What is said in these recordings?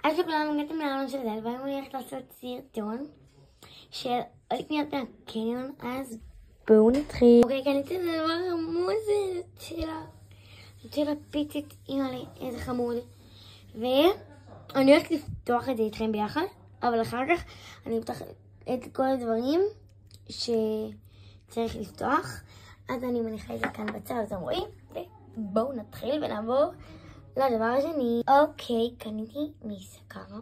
אז לכולם הגעתם לעולם של דל, והיום אני הולכת לעשות סרטון של לקניות מהקניון, אז בואו נתחיל. אוקיי, קניתי את הדבר חמוד, זה נוטלה פיצית, אימא'לה, איזה חמוד. ואני הולכת לפתוח את זה איתכם ביחד, אבל אחר כך אני אפתח את כל הדברים שצריך לפתוח. אז אני מניחה את זה כאן בצד, אתם רואים? ובואו נתחיל ונעבור לדבר השני. אוקיי, קניתי מסקרה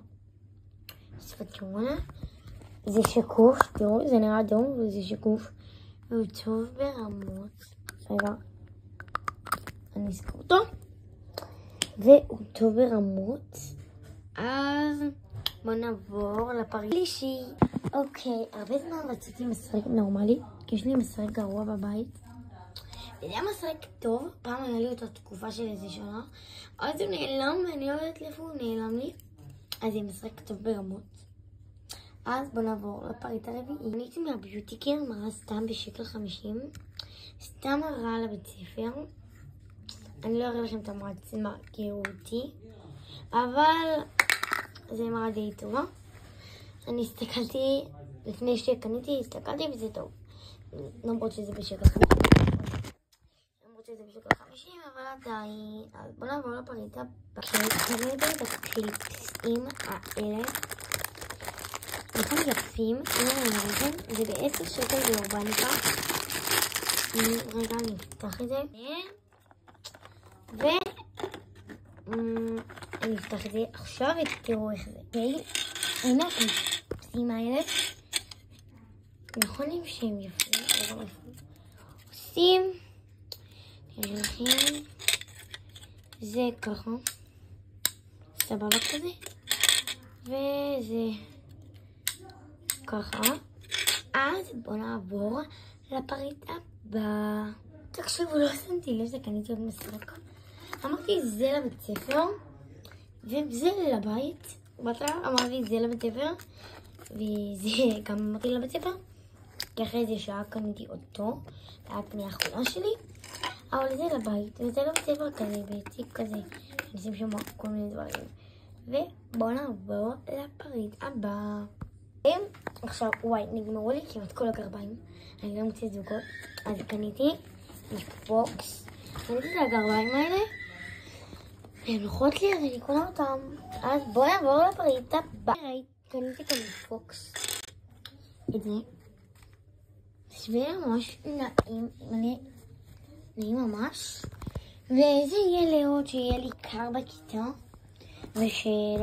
ספטונה. זה שקוף, תראו, זה נראה אדום וזה שקוף והוא טוב ברמות. רגע, אני אזכור אותו. והוא טוב ברמות. אז בואו נעבור לפריט שלישי. אוקיי, הרבה זמן רציתי משחק נורמלי, כי יש לי משחק גרוע בבית. וזה משחק טוב, פעם היה לי אותו תקופה של איזה שנה, אז הוא נעלם ואני לא יודעת לאיפה הוא נעלם לי. אז זה משחק טוב ברמות. אז בואו נעבור לפריט הרביעי. קניתי מהביוטיקר מראה סתם ב1.50 שקל. סתם מראה לבית ספר. אני לא אראה לכם את המראה גאותי, אבל זה מראה די טובה. אני הסתכלתי, לפני שקניתי, הסתכלתי וזה טוב. למרות שזה ב1.50. אבל עדיין. אז בואו נעבור לפריט הבא. קניתי את הקליפסים האלה. הם יפים, אם אני אומרת, זה ב10 שקל באורבניקה. רגע, אני אפתח את זה. אני אפתח את זה עכשיו ותראו איך זה. אוקיי, הנה הקליפסים האלה. נכונים שהם יפים, עושים. תראיכם, זה ככה, סבבה כזה, וזה ככה. אז בואו נעבור לפריט הבא. תקשיבו, לא שמתי לב שקניתי עוד משחק. אמרתי זה לבית ספר וזה לבית. בהתחלה אמרתי זה לבית ספר וזה גם אמרתי לבית ספר, כי אחרי זה שעה קניתי אותו, זה היה הקנייה האחרונה שלי. אבל זה לבית, וזה לא ספר כזה, בציפ כזה, נשים שם כל מיני דברים. ובואו נעבור לפריט הבא. עכשיו, וואי, נגמרו לי כמעט כל הגרביים. אני לא מוצאת זוגות, אז קניתי מפוקס. קניתי את הגרביים האלה, והם נוחות לי, אז אני קונה אותם. אז בואו נעבור לפריט הבא. קניתי כאן מפוקס. את זה. זה ממש נעים, נעים ממש, וזה יהיה לעוד שיהיה לי קר בכיתה ושלא